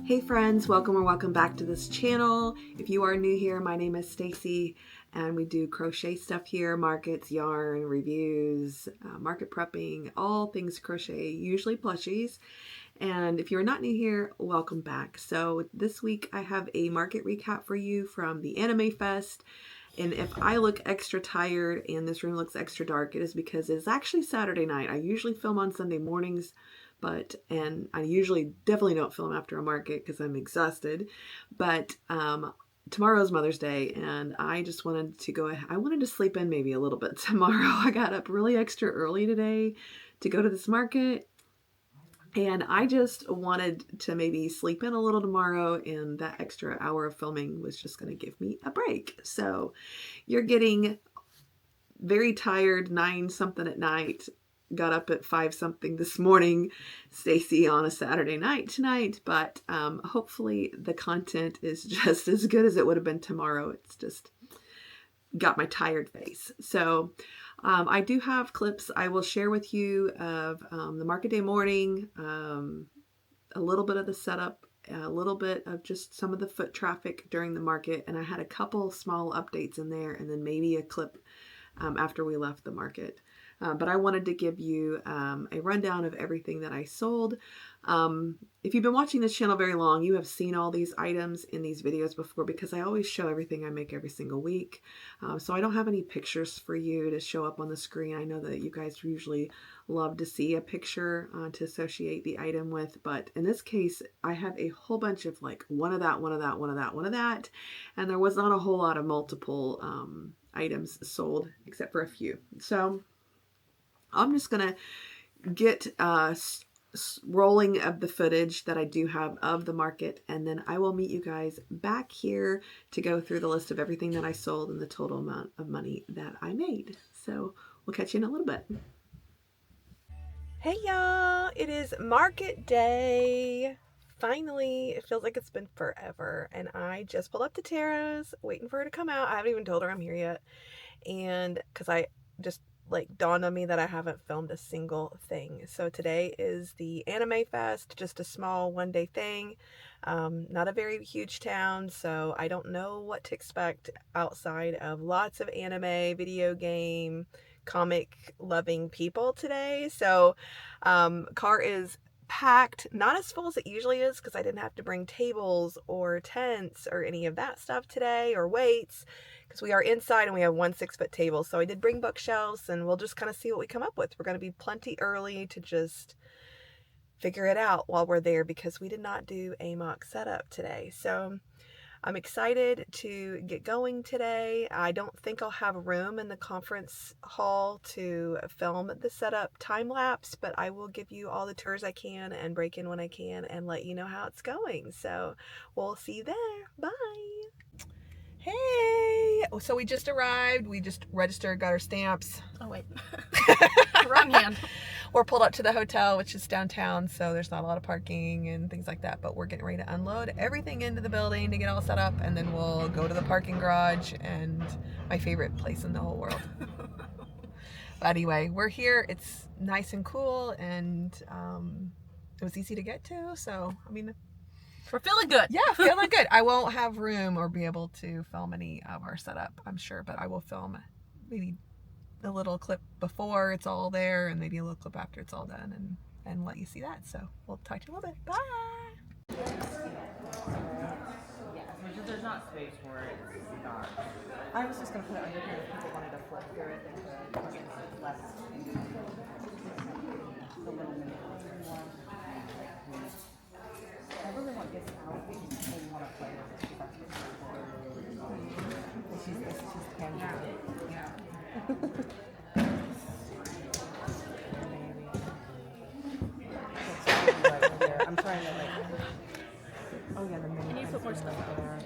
Hey friends, welcome or welcome back to this channel. If you are new here, my name is Stacy and we do crochet stuff here, markets, yarn, reviews, market prepping, all things crochet, usually plushies. And if you're not new here, welcome back. So this week I have a market recap for you from the Anime Fest. And if I look extra tired and this room looks extra dark, it is because it's actually Saturday night. I usually film on Sunday mornings, and I usually definitely don't film after a market because I'm exhausted. But tomorrow's Mother's Day, and I just wanted to go ahead. I wanted to sleep in maybe a little bit tomorrow. I got up really extra early today to go to this market. And I just wanted to maybe sleep in a little tomorrow, and that extra hour of filming was just going to give me a break. So you're getting very tired, 9 something at night, got up at 5 something this morning, Stacy, on a Saturday night tonight, but hopefully the content is just as good as it would have been tomorrow. It's just got my tired face. So I do have clips I will share with you of the market day morning, a little bit of the setup, a little bit of just some of the foot traffic during the market, and I had a couple small updates in there, and then maybe a clip after we left the market. But I wanted to give you a rundown of everything that I sold. If you've been watching this channel very long, you have seen all these items in these videos before because I always show everything I make every single week. So I don't have any pictures for you to show up on the screen. I know that you guys usually love to see a picture to associate the item with, but in this case, I have a whole bunch of like one of that, one of that, one of that, one of that, and there was not a whole lot of multiple items sold except for a few. So I'm just gonna get rolling of the footage that I do have of the market, and then I will meet you guys back here to go through the list of everything that I sold and the total amount of money that I made. So we'll catch you in a little bit. Hey y'all, it is market day. Finally, it feels like it's been forever, and I just pulled up to Tara's waiting for her to come out. I haven't even told her I'm here yet, and because I just like dawned on me that I haven't filmed a single thing. So today is the Anime Fest, just a small one-day thing. Not a very huge town, so I don't know what to expect outside of lots of anime, video game, comic loving people today. So car is packed, not as full as it usually is because I didn't have to bring tables or tents or any of that stuff today, or weights, because we are inside and we have 1 6-foot table. So I did bring bookshelves, and we'll just kind of see what we come up with. We're going to be plenty early to just figure it out while we're there because we did not do a mock setup today. So I'm excited to get going today. I don't think I'll have room in the conference hall to film the setup time lapse, but I will give you all the tours I can and break in when I can and let you know how it's going. So we'll see you there. Bye. Hey, so we just arrived. We just registered, got our stamps. Oh wait, wrong hand. We're pulled up to the hotel, which is downtown, so there's not a lot of parking and things like that, but we're getting ready to unload everything into the building to get all set up, and then we'll go to the parking garage, and my favorite place in the whole world. But anyway, we're here. It's nice and cool, and it was easy to get to, so I mean, we're feeling good. Yeah, feeling good. I won't have room or be able to film any of our setup, I'm sure, but I will film maybe a little clip before it's all there and maybe a little clip after it's all done, and let you see that. So we'll talk to you in a little bit. Bye. Yes, because there's not space for it. It's not. I was just going to put it under here if people wanted to flip through it. They could. It's less. The little mini one. I really want this out because I really want to play with it. She's tangible. Yeah. I'm trying to like. Oh yeah, the mini. Can you put more stuff right there?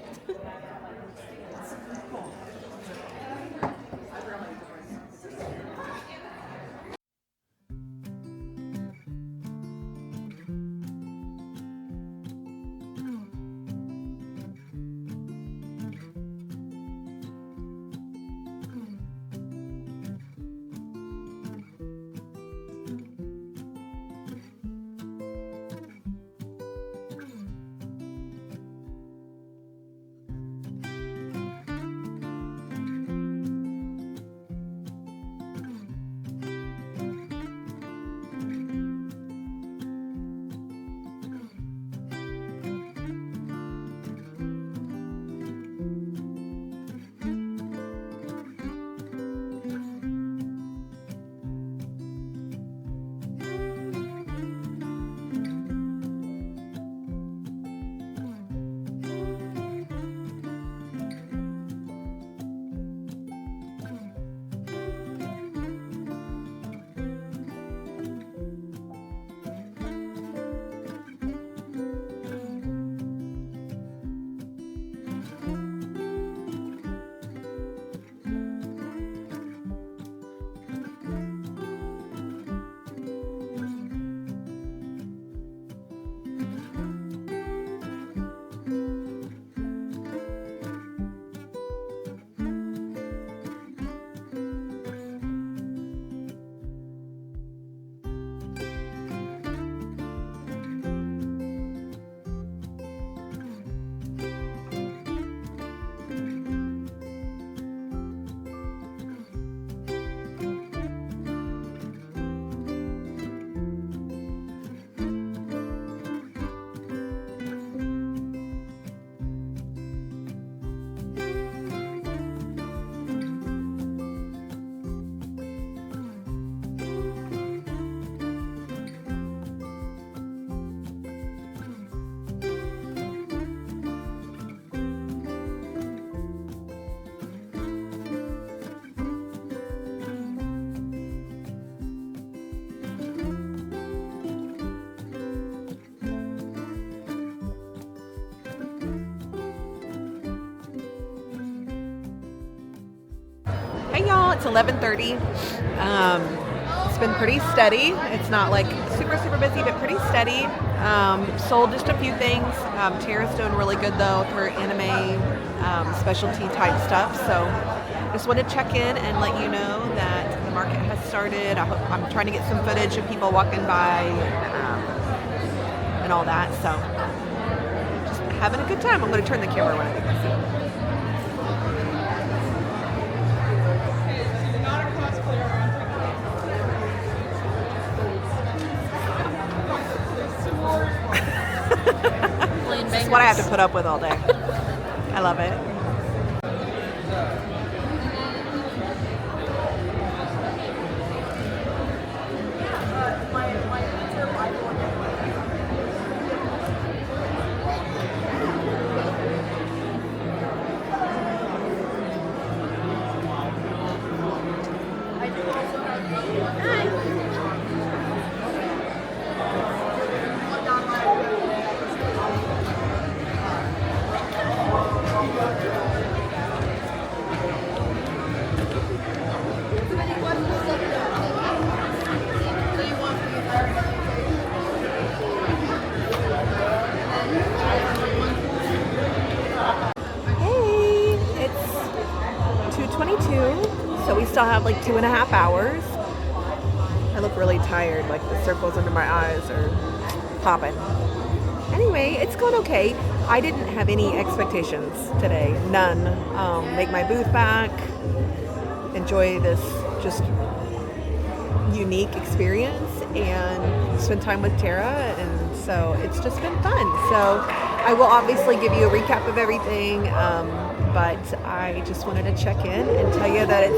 It's 11:30. It's been pretty steady. It's not like super busy, but pretty steady. Sold just a few things. Tara's doing really good though with her anime specialty type stuff. So just wanted to check in and let you know that the market has started. I'm trying to get some footage of people walking by and all that. So just having a good time. I'm going to turn the camera around. This is what I have to put up with all day. I love it. So we still have like 2.5 hours. I look really tired, like the circles under my eyes are popping. Anyway, it's going okay. I didn't have any expectations today, none. Make my booth back, enjoy this just unique experience, and spend time with Tara, and so it's just been fun. So I will obviously give you a recap of everything, but I just wanted to check in and tell you that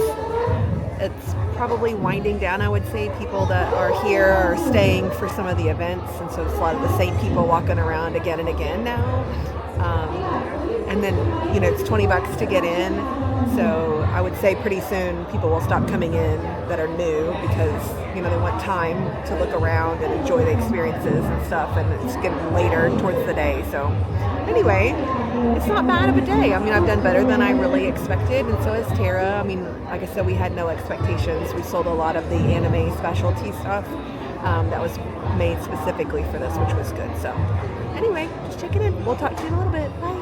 it's probably winding down. I would say people that are here are staying for some of the events, and so it's a lot of the same people walking around again and again now. And then, you know, it's $20 to get in, so I would say pretty soon people will stop coming in that are new because, you know, they want time to look around and enjoy the experiences and stuff, and it's getting later towards the day. So anyway, it's not bad of a day. I mean, I've done better than I really expected, and so has Tara. I mean, like I said, we had no expectations. We sold a lot of the anime specialty stuff that was made specifically for this, which was good. So anyway, just checking in. We'll talk to you in a little bit. Bye.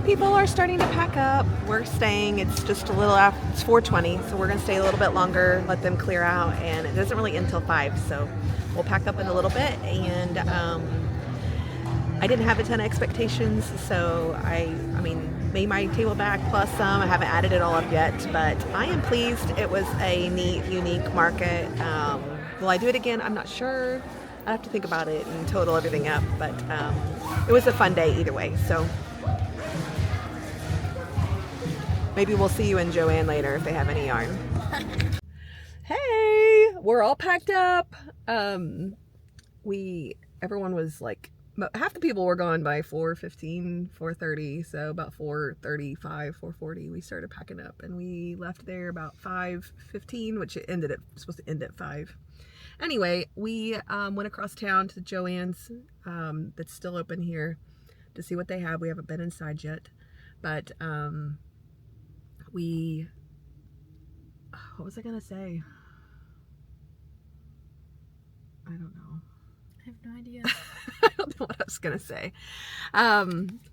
People are starting to pack up. We're staying. It's just a little after, it's 4:20, so we're going to stay a little bit longer, let them clear out, and it doesn't really end till 5, so we'll pack up in a little bit. And I didn't have a ton of expectations, so I mean, made my table back plus some. I haven't added it all up yet, but I am pleased. It was a neat, unique market. Will I do it again? I'm not sure. I have to think about it and total everything up, but it was a fun day either way. So maybe we'll see you in Joann later if they have any yarn. Hey, we're all packed up. Everyone was like, half the people were gone by 4:15, 4:30. So about 4:35, 4:40, we started packing up, and we left there about 5:15, which it was supposed to end at 5. Anyway, we went across town to Joann's, that's still open here, to see what they have. We haven't been inside yet, but what was I gonna say? I don't know. I have no idea. I don't know what I was gonna say. I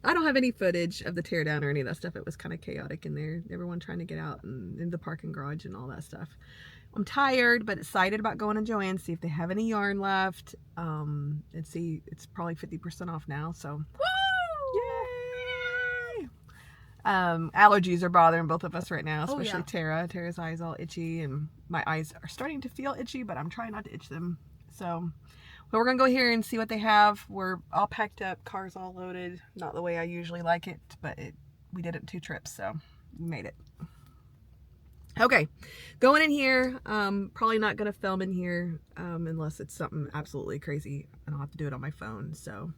don't have any footage of the teardown or any of that stuff. It was kind of chaotic in there. Everyone trying to get out and in the parking garage and all that stuff. I'm tired, but excited about going to Joann, see if they have any yarn left, and see, it's probably 50% off now, so. Woo! Yay! Allergies are bothering both of us right now, especially Tara. Tara's eyes all itchy, and my eyes are starting to feel itchy, but I'm trying not to itch them. So, well, we're gonna go here and see what they have. We're all packed up, cars all loaded. Not the way I usually like it, but we did it in 2 trips, so we made it. Okay, going in here. Probably not gonna film in here unless it's something absolutely crazy, and I'll have to do it on my phone. So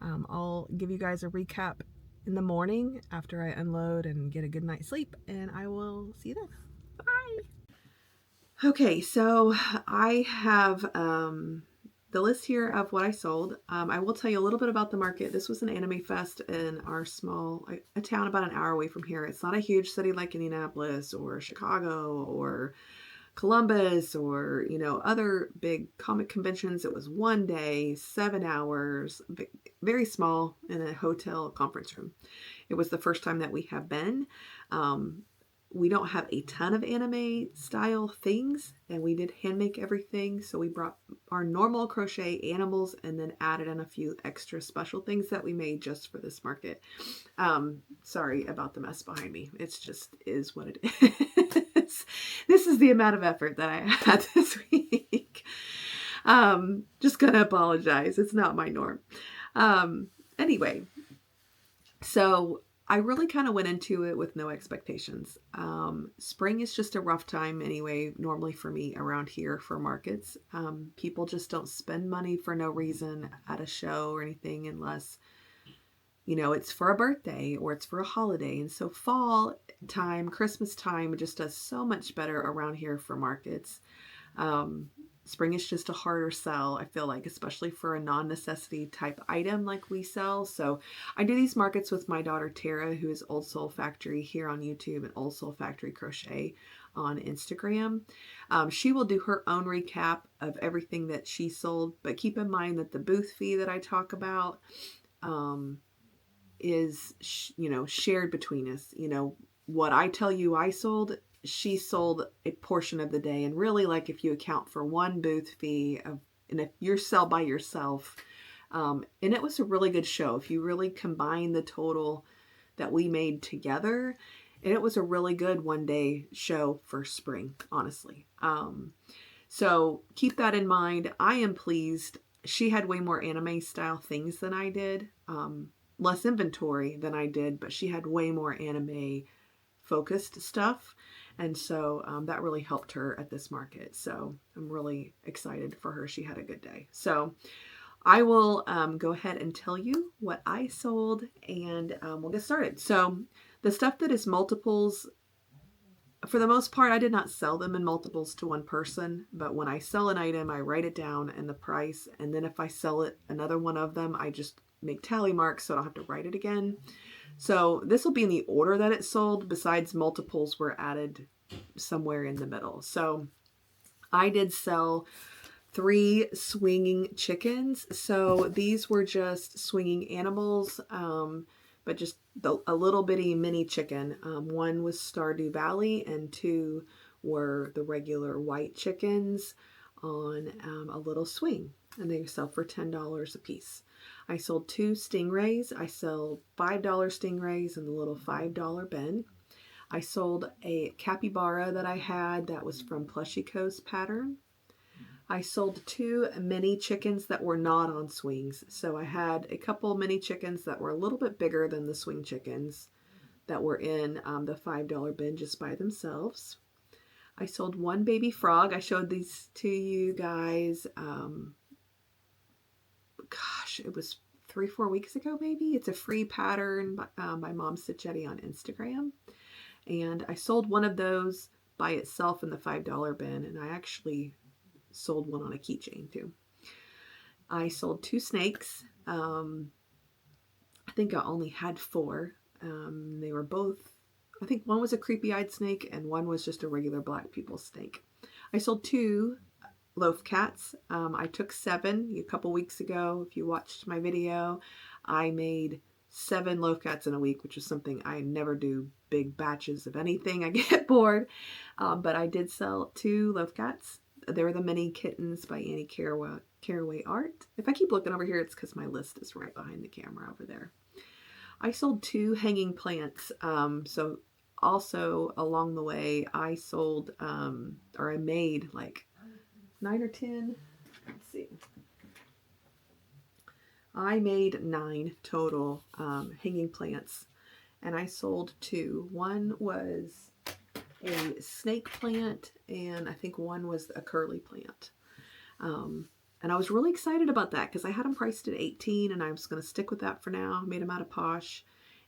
I'll give you guys a recap in the morning after I unload and get a good night's sleep, and I will see you then. Bye. Okay, so I have the list here of what I sold. I will tell you a little bit about the market. This was an anime fest in our small, a town about an hour away from here. It's not a huge city like Indianapolis or Chicago or Columbus or, other big comic conventions. It was one day, 7 hours, very small in a hotel conference room. It was the first time that we have been. We don't have a ton of anime style things, and we did hand make everything. So we brought our normal crochet animals and then added in a few extra special things that we made just for this market. Sorry about the mess behind me. It's just is what it is. This is the amount of effort that I had this week. Just gonna apologize. It's not my norm. Anyway, so I really kind of went into it with no expectations. Spring is just a rough time anyway, normally for me around here for markets. People just don't spend money for no reason at a show or anything unless, it's for a birthday or it's for a holiday. And so fall time, Christmas time just does so much better around here for markets. Spring is just a harder sell, I feel like, especially for a non-necessity type item like we sell. So I do these markets with my daughter Tara, who is Old Soul Factory here on YouTube and Old Soul Factory Crochet on Instagram. She will do her own recap of everything that she sold, but keep in mind that the booth fee that I talk about is, shared between us. What I tell you I sold, she sold a portion of the day. And really, like, if you account for one booth fee and if you sell by yourself, and it was a really good show. If you really combine the total that we made together, and it was a really good one day show for spring, honestly. So keep that in mind. I am pleased. She had way more anime style things than I did. Less inventory than I did, but she had way more anime focused stuff. And so that really helped her at this market. So I'm really excited for her. She had a good day. So I will go ahead and tell you what I sold, and we'll get started. So the stuff that is multiples, for the most part, I did not sell them in multiples to one person. But when I sell an item, I write it down and the price. And then if I sell it, another one of them, I just make tally marks so I don't have to write it again. So this will be in the order that it sold, besides multiples were added somewhere in the middle. So I did sell 3 swinging chickens. So these were just swinging animals, but just a little bitty mini chicken. One was Stardew Valley and 2 were the regular white chickens on a little swing. And they sell for $10 a piece. I sold 2 stingrays. I sell $5 stingrays in the little $5 bin. I sold a capybara that I had that was from Plushy Coast pattern. I sold 2 mini chickens that were not on swings. So I had a couple mini chickens that were a little bit bigger than the swing chickens that were in the $5 bin just by themselves. I sold 1 baby frog. I showed these to you guys. It was 3-4 weeks ago, maybe. It's a free pattern by Mom Stitchetti on Instagram. And I sold one of those by itself in the $5 bin. And I actually sold one on a keychain too. I sold 2 snakes. I think I only had 4. They were both, I think one was a creepy-eyed snake and one was just a regular black people snake. I sold 2 loaf cats. I took 7 a couple weeks ago. If you watched my video, I made 7 loaf cats in a week, which is something I never do, big batches of anything. I get bored. But I did sell 2 loaf cats. They were the mini kittens by Annie Caraway Art. If I keep looking over here, it's because my list is right behind the camera over there. I sold 2 hanging plants. So also along the way, I sold, or I made like 9 or 10. Let's see. I made 9 total hanging plants, and I sold 2. One was a snake plant, and I think one was a curly plant. And I was really excited about that because I had them priced at $18, and I was going to stick with that for now. I made them out of Posh,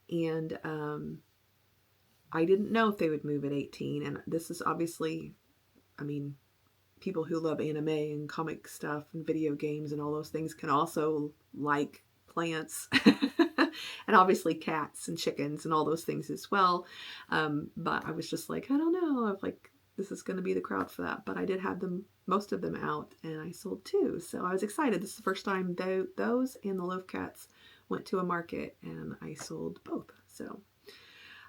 and I didn't know if they would move at $18. And this is obviously, people who love anime and comic stuff and video games and all those things can also like plants and obviously cats and chickens and all those things as well. But I was just like, I don't know if like this is going to be the crowd for that. But I did have them, most of them out, and I sold 2. So I was excited. This is the first time those and the loaf cats went to a market, and I sold both. So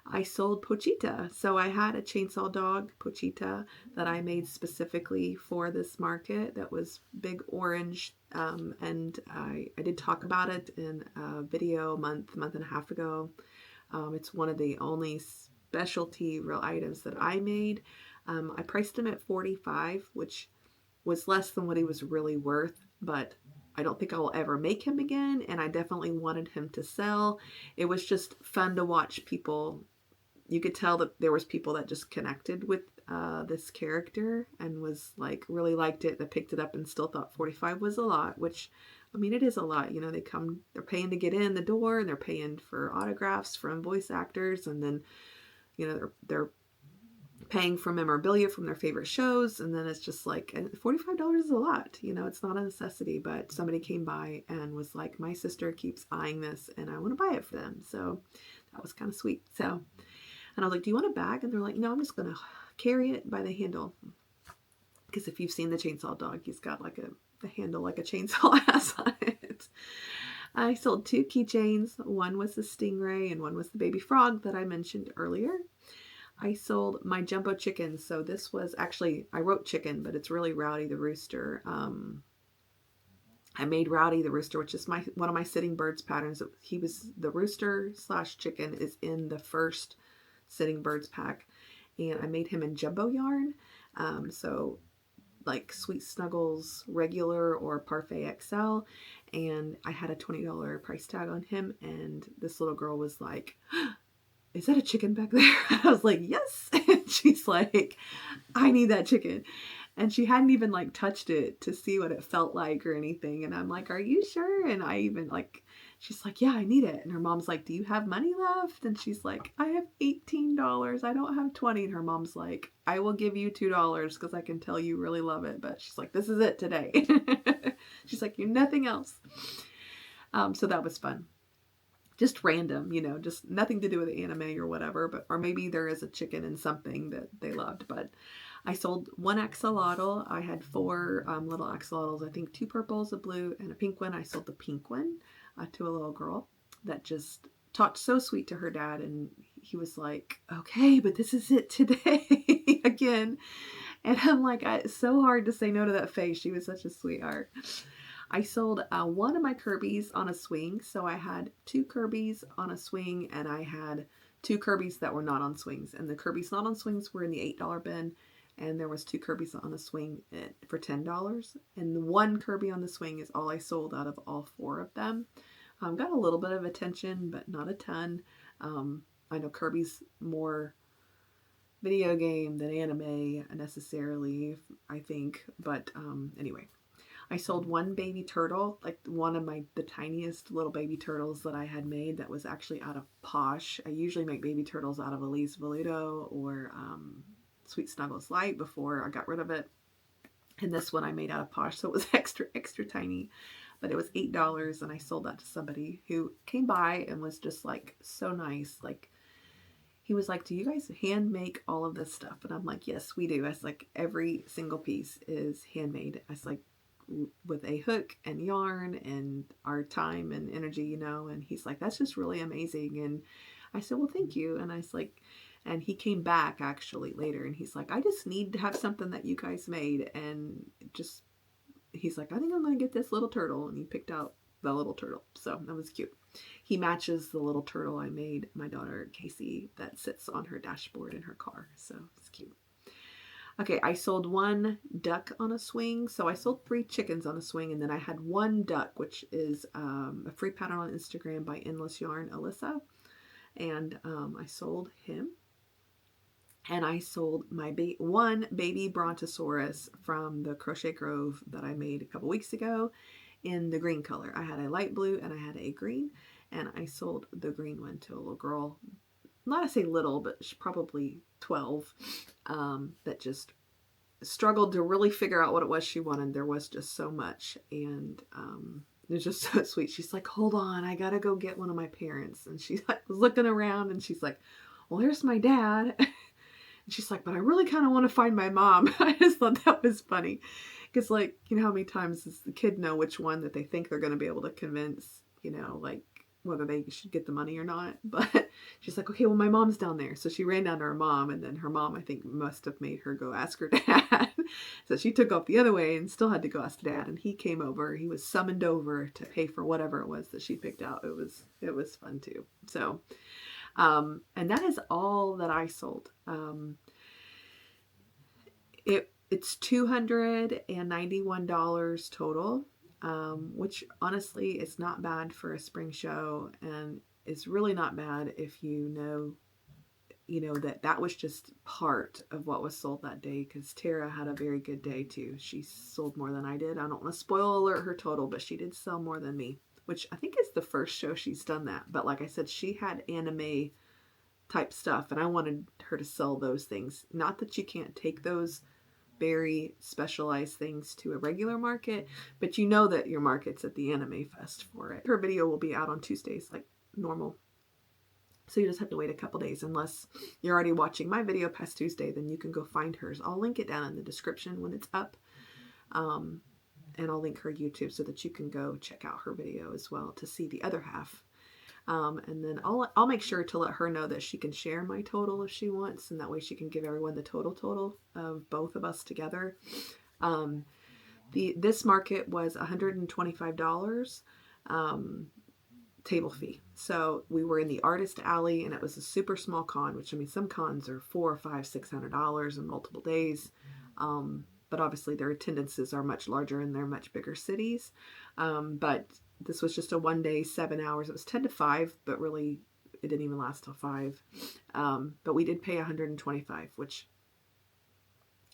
I sold Pochita. So I had a chainsaw dog, Pochita, that I made specifically for this market that was big orange. And I did talk about it in a video a month and a half ago. It's one of the only specialty real items that I made. I priced him at $45, which was less than what he was really worth, but I don't think I'll ever make him again, and I definitely wanted him to sell. It was just fun to watch people. You could tell that there was people that just connected with this character and was like really liked it, that picked it up and still thought 45 was a lot, which I mean, it is a lot. You know, they're paying to get in the door, and they're paying for autographs from voice actors, and then, you know, they're paying for memorabilia from their favorite shows, and then it's just like, and $45 is a lot. You know, it's not a necessity, but somebody came by and was like, my sister keeps eyeing this and I want to buy it for them. So that was kind of sweet. So, and I was like, do you want a bag? And they're like, no, I'm just going to carry it by the handle. Because if you've seen the chainsaw dog, he's got like a handle like a chainsaw has on it. I sold 2 keychains. One was the stingray and one was the baby frog that I mentioned earlier. I sold my jumbo chickens. So this was actually, I wrote chicken, but it's really Rowdy the rooster. I made Rowdy the rooster, which is one of my sitting birds patterns. He was the rooster / chicken is in the first sitting birds pack, and I made him in jumbo yarn. So like Sweet Snuggles regular or Parfait XL, and I had a $20 price tag on him, and this little girl was like, is that a chicken back there? I was like, yes. And she's like, I need that chicken. And she hadn't even like touched it to see what it felt like or anything. And I'm like, are you sure? And I even like, she's like, yeah, I need it. And her mom's like, do you have money left? And she's like, I have $18. I don't have 20. And her mom's like, I will give you $2 because I can tell you really love it. But she's like, this is it today. She's like, you're nothing else. So that was fun. Just random, you know, just nothing to do with anime or whatever, but, or maybe there is a chicken in something that they loved. But I sold 1 axolotl. I had 4 little axolotls, I think 2 purples, a blue, and a pink one. I sold the pink one to a little girl that just talked so sweet to her dad, and he was like, okay, but this is it today again. And I'm like, it's so hard to say no to that face. She was such a sweetheart. I sold 1 of my Kirby's on a swing. So I had 2 Kirby's on a swing, and I had 2 Kirby's that were not on swings. And the Kirby's not on swings were in the $8 bin. And there was 2 Kirby's on the swing for $10. And the 1 Kirby on the swing is all I sold out of all 4 of them. Got a little bit of attention, but not a ton. I know Kirby's more video game than anime necessarily, I think. But anyway. I sold 1 baby turtle, like one of the tiniest little baby turtles that I had made that was actually out of Posh. I usually make baby turtles out of Elise Voluto or Sweet Snuggles Light before I got rid of it. And this one I made out of Posh, so it was extra tiny. But it was $8, and I sold that to somebody who came by and was just like so nice. Like, he was like, do you guys hand make all of this stuff? And I'm like, yes, we do. I was like, every single piece is handmade. I was like, with a hook and yarn and our time and energy, you know. And he's like, that's just really amazing. And I said, well, thank you. And I was like, and he came back actually later, and he's like, I just need to have something that you guys made. And just, he's like, I think I'm going to get this little turtle. And he picked out the little turtle. So that was cute. He matches the little turtle I made my daughter Casey that sits on her dashboard in her car. So it's cute. Okay, I sold 1 duck on a swing. So I sold 3 chickens on a swing, and then I had 1 duck, which is a free pattern on Instagram by Endless Yarn Alyssa. And I sold him. And I sold my 1 baby Brontosaurus from the Crochet Grove that I made a couple weeks ago in the green color. I had a light blue and I had a green, and I sold the green one to a little girl. Not to say little, but she's probably 12, that just struggled to really figure out what it was she wanted. There was just so much, and it was just so sweet. She's like, hold on, I gotta go get one of my parents. And she like was looking around, and she's like, well, there's my dad. And she's like, but I really kind of want to find my mom. I just thought that was funny. Because, like, you know how many times does the kid know which one that they think they're going to be able to convince, you know, like, whether they should get the money or not. But she's like, okay, well, my mom's down there. So she ran down to her mom, and then her mom, I think, must have made her go ask her dad. So she took off the other way and still had to go ask dad. And he came over. He was summoned over to pay for whatever it was that she picked out. It was fun, too. So... and that is all that I sold. It's $291 total, which honestly is not bad for a spring show, and it's really not bad if you know that was just part of what was sold that day, because Tara had a very good day too. She sold more than I did. I don't want to spoil alert her total, but she did sell more than me, which I think is the first show she's done that. But like I said, she had anime type stuff, and I wanted her to sell those things. Not that you can't take those very specialized things to a regular market, but you know that your market's at the Anime Fest for it. Her video will be out on Tuesdays like normal, so you just have to wait a couple days. Unless you're already watching my video past Tuesday, then you can go find hers. I'll link it down in the description when it's up, and I'll link her YouTube so that you can go check out her video as well to see the other half. And then I'll make sure to let her know that she can share my total if she wants, and that way she can give everyone the total of both of us together. This market was $125 table fee. So we were in the artist alley, and it was a super small con, which, I mean, some cons are $400, $500, $600 in multiple days. But obviously their attendances are much larger and they're much bigger cities. But this was just a 1 day, 7 hours. It was 10 to 5, but really it didn't even last till 5. But we did pay $125, which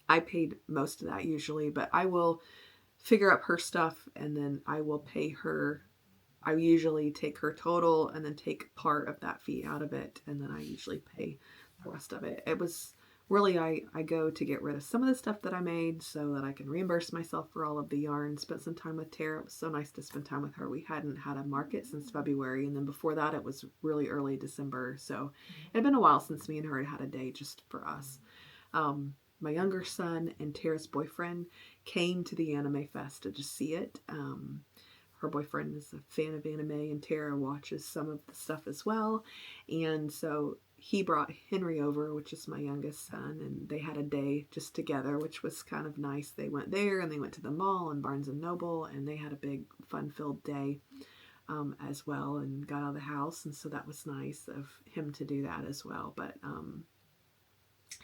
I paid most of that usually, but I will figure up her stuff and then I will pay her. I usually take her total and then take part of that fee out of it, and then I usually pay the rest of it. It was really, I go to get rid of some of the stuff that I made so that I can reimburse myself for all of the yarn. Spent some time with Tara. It was so nice to spend time with her. We hadn't had a market since February, and then before that it was really early December. So it had been a while since me and her had a day just for us. My younger son and Tara's boyfriend came to the Anime Fest to just see it. Her boyfriend is a fan of anime, and Tara watches some of the stuff as well. And so he brought Henry over, which is my youngest son, and they had a day just together, which was kind of nice. They went there, and they went to the mall and Barnes and Noble, and they had a big fun-filled day as well, and got out of the house. And so that was nice of him to do that as well. But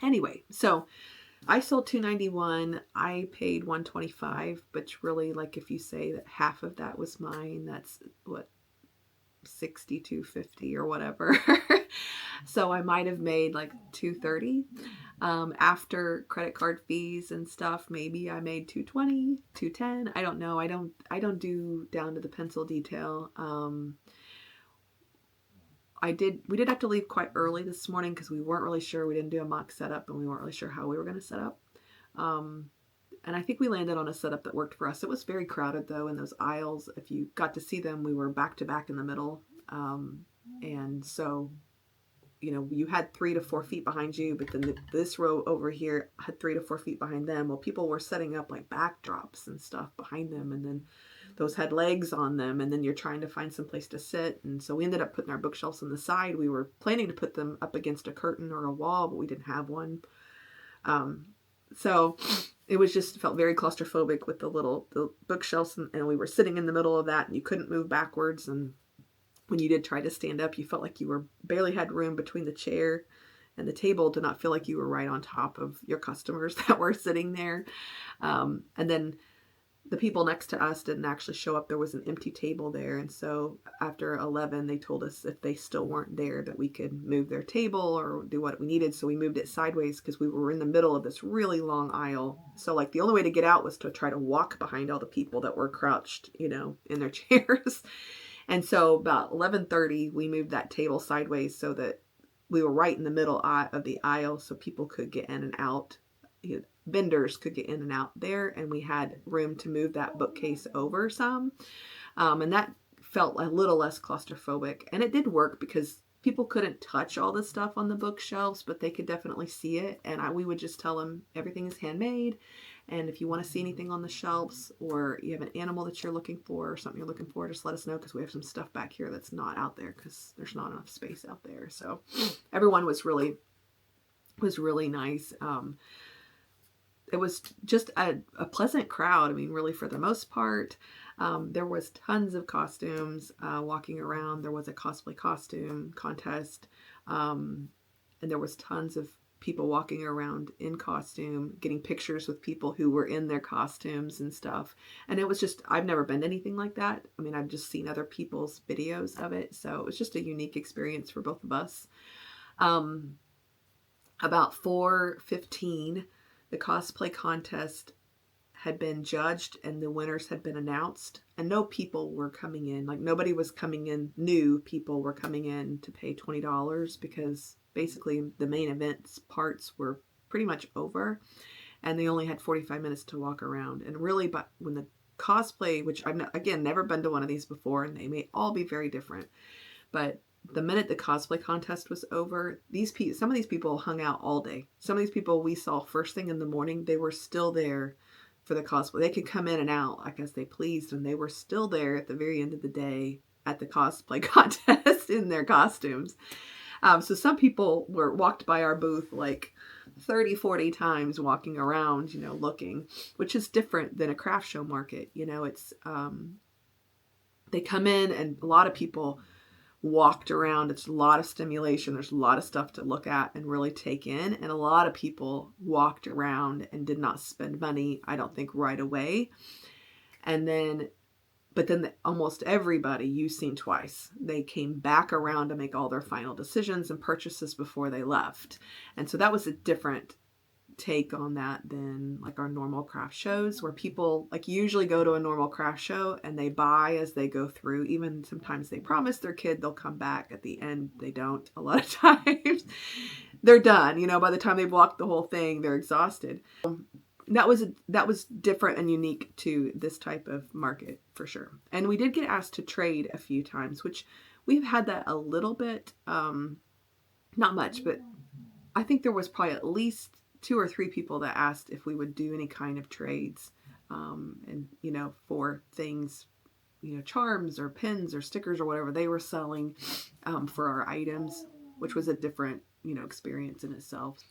anyway, so I sold $291. I paid $125, but really, like, if you say that half of that was mine, that's what, $62.50 or whatever. So I might have made like $230 after credit card fees and stuff. Maybe I made $220, $210. I don't know. I don't do down to the pencil detail. We did have to leave quite early this morning because we weren't really sure. We didn't do a mock setup, and we weren't really sure how we were going to set up. And I think we landed on a setup that worked for us. It was very crowded though, in those aisles. If you got to see them, we were back to back in the middle. And so, you know, you had 3 to 4 feet behind you, but then this row over here had 3 to 4 feet behind them. Well, people were setting up like backdrops and stuff behind them, and then those had legs on them, and then you're trying to find some place to sit. And so we ended up putting our bookshelves on the side. We were planning to put them up against a curtain or a wall, but we didn't have one. So it was just, felt very claustrophobic with the bookshelves, and we were sitting in the middle of that, and you couldn't move backwards. And when you did try to stand up, you felt like you barely had room between the chair and the table to not feel like you were right on top of your customers that were sitting there. And then the people next to us didn't actually show up. There was an empty table there. And so after 11, they told us if they still weren't there that we could move their table or do what we needed. So we moved it sideways because we were in the middle of this really long aisle. So like the only way to get out was to try to walk behind all the people that were crouched, you know, in their chairs. And so about 11:30, we moved that table sideways so that we were right in the middle of the aisle so people could get in and out. vendors could get in and out there, and we had room to move that bookcase over some. And that felt a little less claustrophobic. And it did work because people couldn't touch all the stuff on the bookshelves, but they could definitely see it. And we would just tell them everything is handmade. And if you want to see anything on the shelves, or you have an animal that you're looking for or something you're looking for, just let us know, because we have some stuff back here that's not out there because there's not enough space out there. So everyone was really nice. It was just a pleasant crowd. I mean, really, for the most part. There was tons of costumes walking around. There was a cosplay costume contest. And there was tons of people walking around in costume, getting pictures with people who were in their costumes and stuff. And it was just, I've never been to anything like that. I mean, I've just seen other people's videos of it. So it was just a unique experience for both of us. About 4:15, the cosplay contest had been judged and the winners had been announced, and no people were coming in. Like, nobody was coming in. New people were coming in to pay $20 because basically the main events parts were pretty much over, and they only had 45 minutes to walk around. And really, but when the cosplay, which I've again never been to one of these before, and they may all be very different, but the minute the cosplay contest was over, some of these people hung out all day. Some of these people we saw first thing in the morning, they were still there for the cosplay. They could come in and out like as they pleased, and they were still there at the very end of the day at the cosplay contest in their costumes. So some people walked by our booth like 30, 40 times, walking around, looking, which is different than a craft show market. It's they come in, and a lot of people walked around. It's a lot of stimulation. There's a lot of stuff to look at and really take in. And a lot of people walked around and did not spend money, I don't think, right away. But then almost everybody you've seen twice. They came back around to make all their final decisions and purchases before they left. And so that was a different take on that than like our normal craft shows, where people like usually go to a normal craft show and they buy as they go through. Even sometimes they promise their kid they'll come back. At the end, they don't. A lot of times they're done. By the time they've walked the whole thing, they're exhausted. That was different and unique to this type of market for sure. And we did get asked to trade a few times, which we've had that a little bit, not much, but I think there was probably at least 2 or 3 people that asked if we would do any kind of trades, and for things, charms or pins or stickers or whatever they were selling, for our items, which was a different, experience in itself.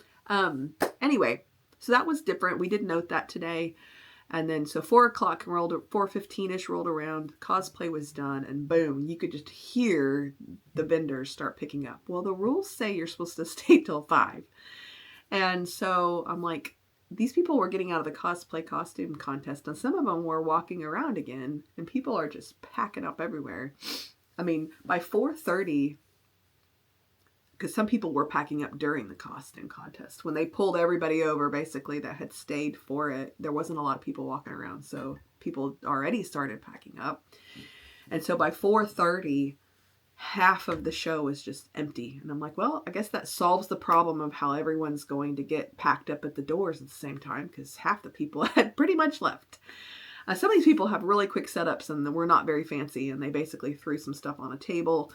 Anyway, so that was different. We did note that today. And then, so 4:15-ish rolled around, cosplay was done, and boom, you could just hear the vendors start picking up. Well, the rules say you're supposed to stay till 5. And so I'm like, these people were getting out of the cosplay costume contest, and some of them were walking around again, and people are just packing up everywhere. I mean, by 4:30, because some people were packing up during the costume contest. When they pulled everybody over, basically, that had stayed for it, there wasn't a lot of people walking around. So people already started packing up. And so by 4:30, half of the show was just empty. And I'm like, well, I guess that solves the problem of how everyone's going to get packed up at the doors at the same time, because half the people had pretty much left. Some of these people have really quick setups and were not very fancy, and they basically threw some stuff on a table.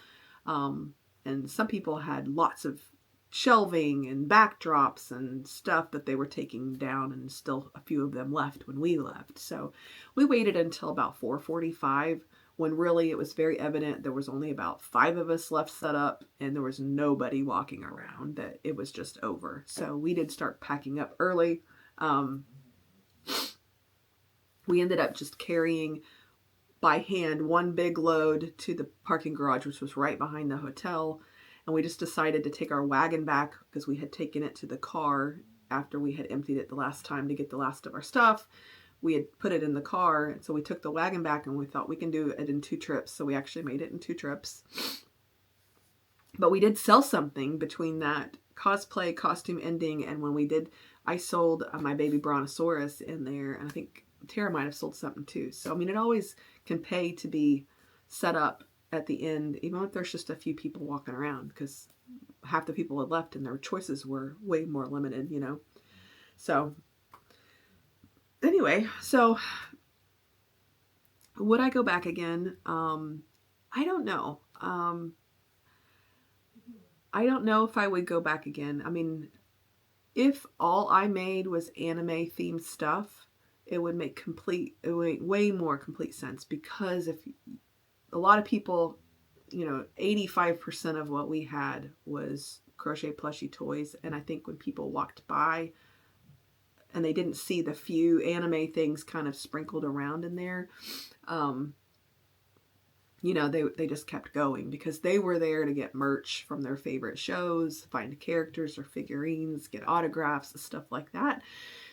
And some people had lots of shelving and backdrops and stuff that they were taking down, and still a few of them left when we left. So we waited until about 4:45, when really it was very evident there was only about 5 of us left set up, and there was nobody walking around, that it was just over. So we did start packing up early. We ended up just carrying by hand one big load to the parking garage, which was right behind the hotel. And we just decided to take our wagon back, because we had taken it to the car after we had emptied it the last time to get the last of our stuff. We had put it in the car, and so we took the wagon back, and we thought we can do it in 2 trips. So we actually made it in 2 trips. But we did sell something between that cosplay costume ending and when we did. I sold my baby brontosaurus in there, and I think Tara might have sold something too. So I mean, it always can pay to be set up at the end, even if there's just a few people walking around, because half the people had left and their choices were way more limited, So anyway, so would I go back again? I don't know. I don't know if I would go back again. I mean, if all I made was anime themed stuff, it would make way more complete sense, because if a lot of people, 85% of what we had was crochet plushie toys. And I think when people walked by and they didn't see the few anime things kind of sprinkled around in there, they just kept going, because they were there to get merch from their favorite shows, find characters or figurines, get autographs, stuff like that.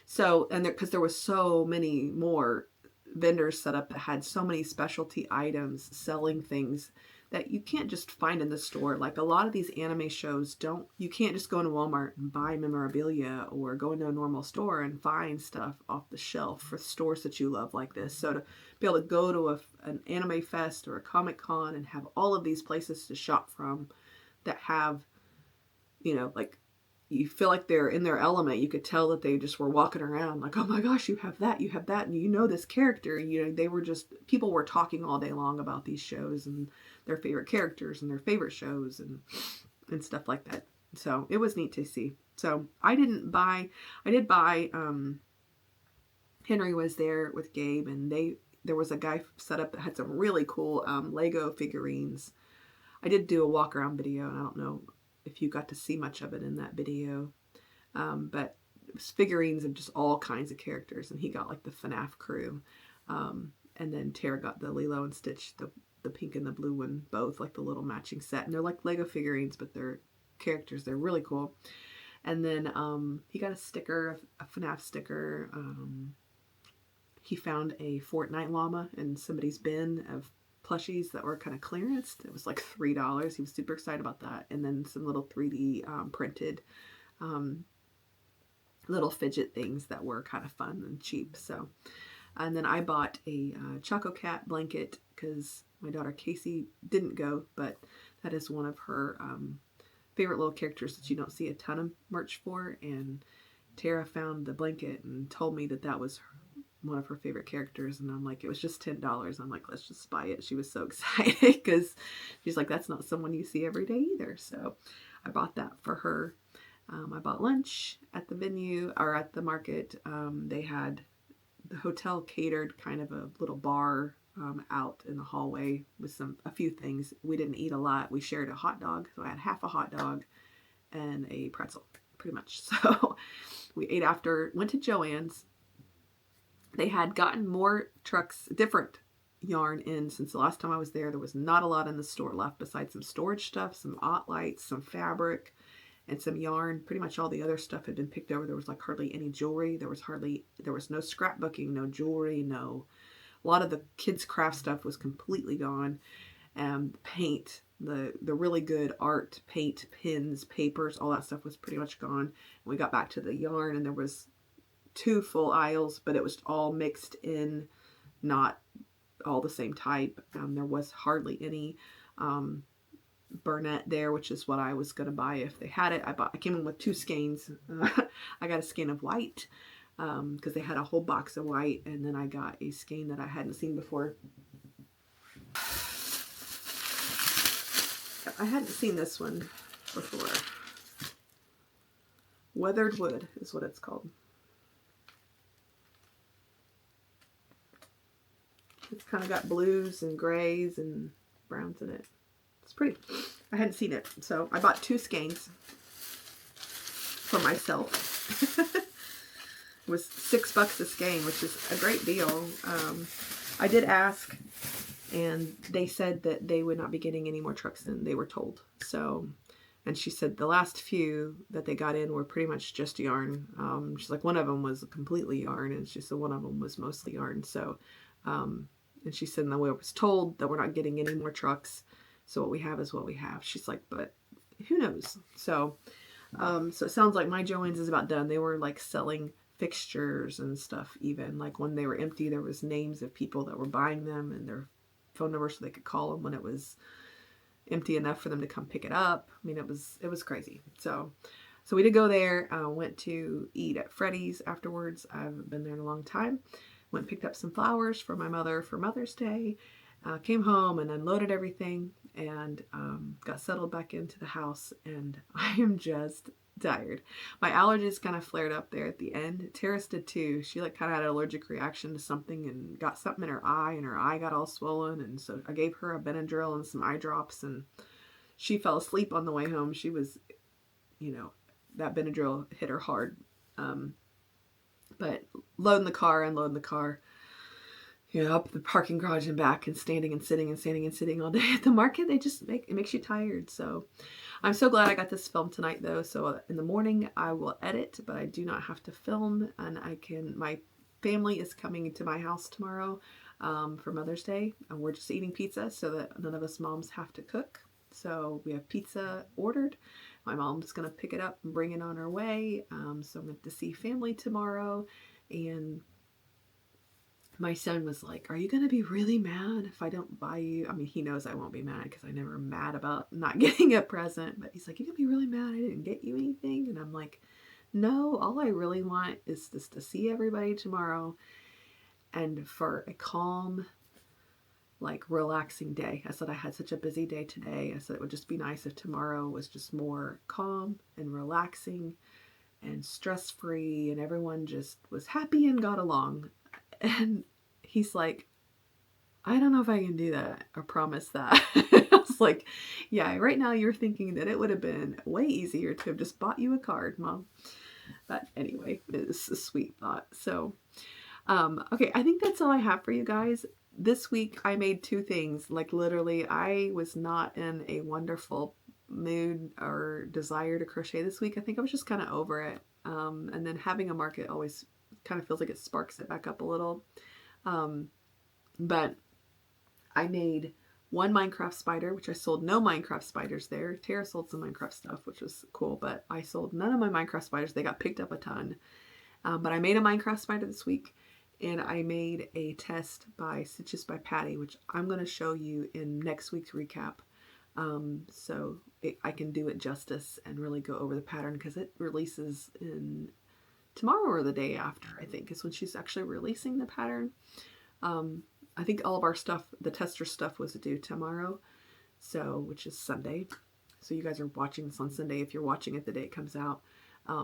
So, and because there was so many more vendors set up that had so many specialty items selling things that you can't just find in the store. Like a lot of these anime shows you can't just go into Walmart and buy memorabilia, or go into a normal store and find stuff off the shelf for stores that you love like this. So to be able to go to an anime fest or a Comic Con and have all of these places to shop from that have, like, you feel like they're in their element. You could tell that they just were walking around like, oh my gosh, you have that, and this character. They were people were talking all day long about these shows and their favorite characters and their favorite shows and stuff like that. So it was neat to see. So I did buy, Henry was there with Gabe, and there was a guy set up that had some really cool Lego figurines. I did do a walk around video, and I don't know if you got to see much of it in that video, but it was figurines of just all kinds of characters, and he got like the FNAF crew, and then Tara got the Lilo and Stitch, the pink and the blue one, both like the little matching set, and they're like Lego figurines, but they're characters. They're really cool. And then he got a sticker, a FNAF sticker. He found a Fortnite llama in somebody's bin of plushies that were kind of clearance. It was like $3. He was super excited about that. And then some little 3D printed little fidget things that were kind of fun and cheap. So, and then I bought a Choco Cat blanket, because my daughter Casey didn't go, but that is one of her favorite little characters that you don't see a ton of merch for. And Tara found the blanket and told me that was one of her favorite characters, and I'm like, it was just $10. I'm like, let's just buy it. She was so excited, because she's like, that's not someone you see every day either. So I bought that for her. I bought lunch at the venue, or at the market. They had the hotel catered kind of a little bar out in the hallway with a few things. We didn't eat a lot. We shared a hot dog, so I had half a hot dog and a pretzel, pretty much. So we ate after, went to Joann's. They had gotten more trucks, different yarn in since the last time I was there. There was not a lot in the store left besides some storage stuff, some lights, some fabric, and some yarn. Pretty much all the other stuff had been picked over. There was like hardly any jewelry. There was no scrapbooking, no jewelry, a lot of the kids' craft stuff was completely gone. Paint, the really good art, paint, pins, papers, all that stuff was pretty much gone. And we got back to the yarn, and there was 2 full aisles, but it was all mixed in, not all the same type. There was hardly any Burnett there, which is what I was going to buy if they had it. I came in with 2 skeins. I got a skein of white, because they had a whole box of white, and then I got a skein that I hadn't seen before. I hadn't seen this one before. Weathered Wood is what it's called. It's kind of got blues and grays and browns in it. It's pretty. I hadn't seen it, so I bought 2 skeins for myself. It was $6 a skein, which is a great deal. I did ask, and they said that they would not be getting any more trucks in, they were told. So, and she said the last few that they got in were pretty much just yarn. She's like, one of them was completely yarn, and she said one of them was mostly yarn. So, and she said, no, we was told that we're not getting any more trucks. So what we have is what we have. She's like, but who knows? So, so it sounds like my Joann's is about done. They were like selling fixtures and stuff. Even like when they were empty, there was names of people that were buying them and their phone numbers so they could call them when it was empty enough for them to come pick it up. I mean, it was crazy. So, So we did go there, went to eat at Freddy's afterwards. I haven't been there in a long time. Went and picked up some flowers for my mother for Mother's Day. Came home and unloaded everything and got settled back into the house. And I am just tired. My allergies kind of flared up there at the end. Terrace did too. She like kind of had an allergic reaction to something and got something in her eye, and her eye got all swollen. And so I gave her a Benadryl and some eye drops, and she fell asleep on the way home. She was, you know, that Benadryl hit her hard. But loading the car, unloading the car, you know, up the parking garage and back, and standing and sitting and standing and sitting all day at the market, it makes you tired. So I'm so glad I got this filmed tonight though. So in the morning I will edit, but I do not have to film, and my family is coming to my house tomorrow for Mother's Day, and we're just eating pizza so that none of us moms have to cook. So we have pizza ordered. My mom's going to pick it up and bring it on her way. So I'm going to see family tomorrow. And my son was like, are you going to be really mad if I don't buy you? I mean, he knows I won't be mad because I never am mad about not getting a present. But he's like, you're going to be really mad I didn't get you anything? And I'm like, no, all I really want is just to see everybody tomorrow and for a calm, like relaxing day. I said I had such a busy day today. I said it would just be nice if tomorrow was just more calm and relaxing and stress-free and everyone just was happy and got along. And he's like, I don't know if I can do that or promise that. I was like, yeah, right now you're thinking that it would have been way easier to have just bought you a card, Mom. But anyway, it's a sweet thought. So, okay, I think that's all I have for you guys. This week I made 2 things. Like literally, I was not in a wonderful mood or desire to crochet this week. I think I was just kind of over it. And then having a market always kind of feels like it sparks it back up a little. But I made 1 Minecraft spider, which I sold no Minecraft spiders there. Tara sold some Minecraft stuff, which was cool, but I sold none of my Minecraft spiders. They got picked up a ton. But I made a Minecraft spider this week, and I made a test by Stitches by Patty, which I'm going to show you in next week's recap. So I can do it justice and really go over the pattern, because it releases in tomorrow or the day after, I think, is when she's actually releasing the pattern. I think all of our stuff, the tester stuff, was due tomorrow, so which is Sunday. So you guys are watching this on Sunday if you're watching it the day it comes out.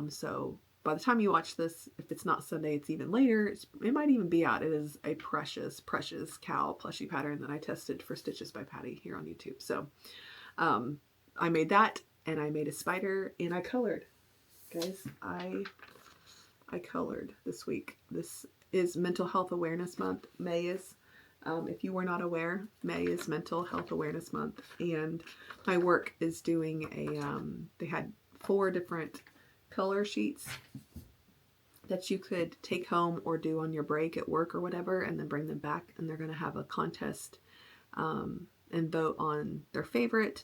So by the time you watch this, if it's not Sunday, it's even later. It might even be out. It is a precious, precious cow plushie pattern that I tested for Stitches by Patty here on YouTube. So I made that, and I made a spider, and I colored. Guys, I colored this week. This is Mental Health Awareness Month. May is. If you were not aware, May is Mental Health Awareness Month, and my work is doing they had 4 different color sheets that you could take home or do on your break at work or whatever, and then bring them back, and they're going to have a contest and vote on their favorite,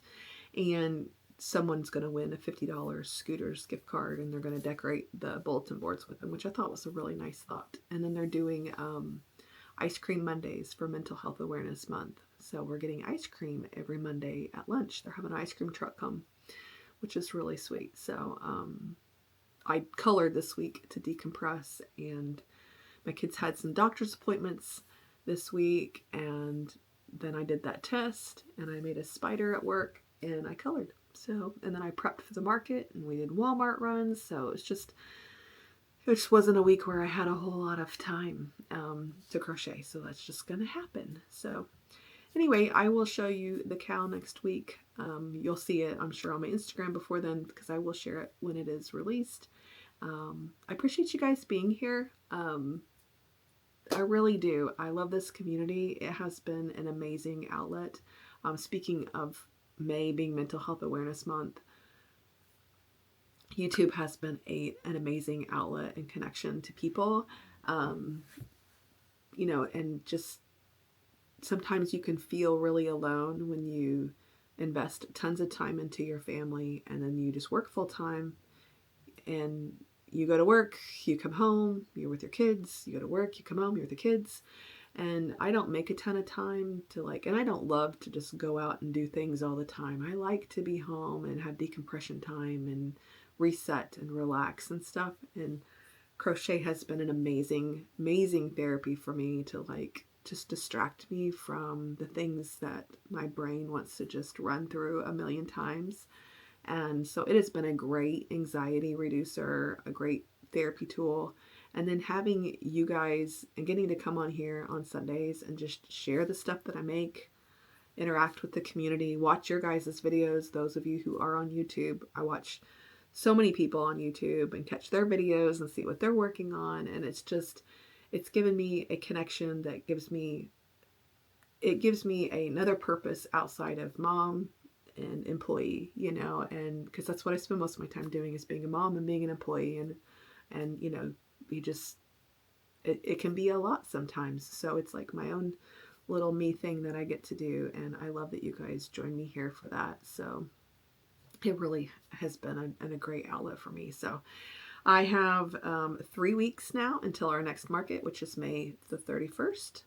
and someone's going to win a $50 Scooters gift card, and they're going to decorate the bulletin boards with them, which I thought was a really nice thought. And then they're doing Ice Cream Mondays for Mental Health Awareness Month. So we're getting ice cream every Monday at lunch. They're having an ice cream truck come, which is really sweet. So I colored this week to decompress, and my kids had some doctor's appointments this week, and then I did that test, and I made a spider at work, and I colored. So, and then I prepped for the market, and we did Walmart runs. So it just wasn't a week where I had a whole lot of time to crochet. So that's just going to happen. So anyway, I will show you the cow next week. You'll see it, I'm sure, on my Instagram before then, because I will share it when it is released. I appreciate you guys being here. I really do. I love this community. It has been an amazing outlet. Speaking of May being Mental Health Awareness Month, YouTube has been an amazing outlet and connection to people. You know, and just sometimes you can feel really alone when you invest tons of time into your family, and then you just work full time, and you go to work, you come home, you're with your kids, you go to work, you come home, you're with the kids. And I don't make a ton of time to and I don't love to just go out and do things all the time. I like to be home and have decompression time and reset and relax and stuff. And crochet has been an amazing, amazing therapy for me to like just distract me from the things that my brain wants to just run through a million times. And so it has been a great anxiety reducer, a great therapy tool. And then having you guys and getting to come on here on Sundays and just share the stuff that I make, interact with the community, watch your guys' videos. Those of you who are on YouTube, I watch so many people on YouTube and catch their videos and see what they're working on. And it's given me a connection that gives me another purpose outside of mom and employee, you know, and because that's what I spend most of my time doing, is being a mom and being an employee. And you know, it can be a lot sometimes. So it's like my own little me thing that I get to do. And I love that you guys join me here for that. So it really has been a great outlet for me. So I have 3 weeks now until our next market, which is May the 31st.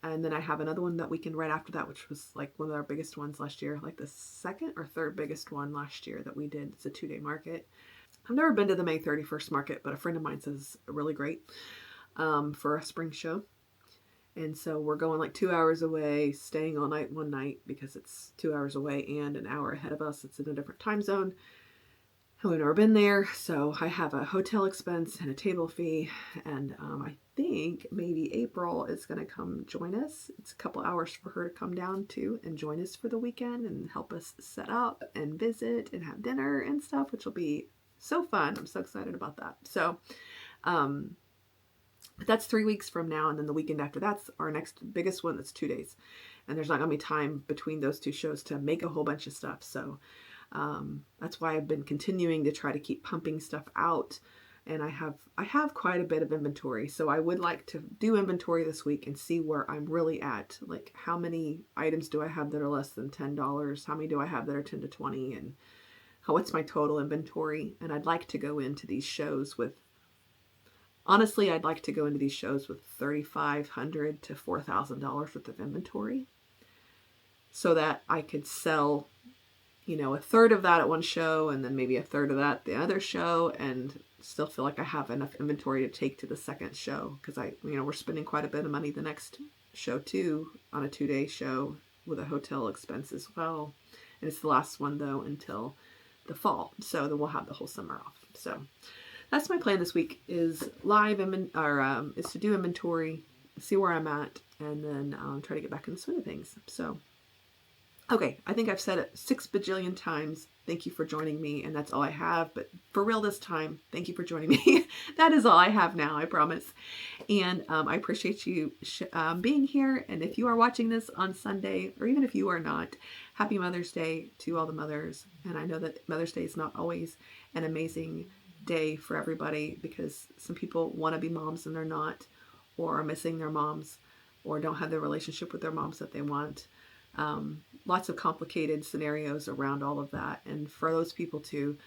And then I have another one that weekend right after that, which was like one of our biggest ones last year, like the second or third biggest one last year that we did. It's a 2-day market. I've never been to the May 31st market, but a friend of mine says really great for a spring show. And so we're going like 2 hours away, staying all night one night because it's 2 hours away and an hour ahead of us. It's in a different time zone. And we've never been there. So I have a hotel expense and a table fee. And I think maybe April is going to come join us. It's a couple hours for her to come down too and join us for the weekend and help us set up and visit and have dinner and stuff, which will be so fun. I'm so excited about that. So, but that's 3 weeks from now. And then the weekend after that's our next biggest one. That's 2 days. And there's not going to be time between those two shows to make a whole bunch of stuff. So that's why I've been continuing to try to keep pumping stuff out. And I have quite a bit of inventory. So I would like to do inventory this week and see where I'm really at. Like how many items do I have that are less than $10? How many do I have that are 10 to 20? And what's my total inventory? And I'd like to go into these shows with, honestly, I'd like to go into these shows with $3,500 to $4,000 worth of inventory so that I could sell, you know, a third of that at one show and then maybe a third of that the other show, and still feel like I have enough inventory to take to the second show. Because we're spending quite a bit of money the next show too, on a 2-day show with a hotel expense as well. And it's the last one though until the fall. So then we'll have the whole summer off. So that's my plan this week, is is to do inventory, see where I'm at, and then try to get back in the swing of things. So, okay, I think I've said it 6 bajillion times. Thank you for joining me, and that's all I have. But for real this time, thank you for joining me. That is all I have now, I promise. And I appreciate you being here. And if you are watching this on Sunday, or even if you are not, happy Mother's Day to all the mothers. And I know that Mother's Day is not always an amazing day for everybody, because some people want to be moms and they're not, or are missing their moms, or don't have the relationship with their moms that they want. Lots of complicated scenarios around all of that. And for those people too,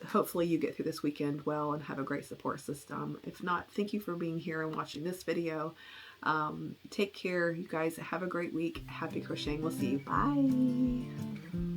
hopefully you get through this weekend well and have a great support system. If not, thank you for being here and watching this video. Take care, you guys. Have a great week. Happy crocheting. We'll see you. Bye.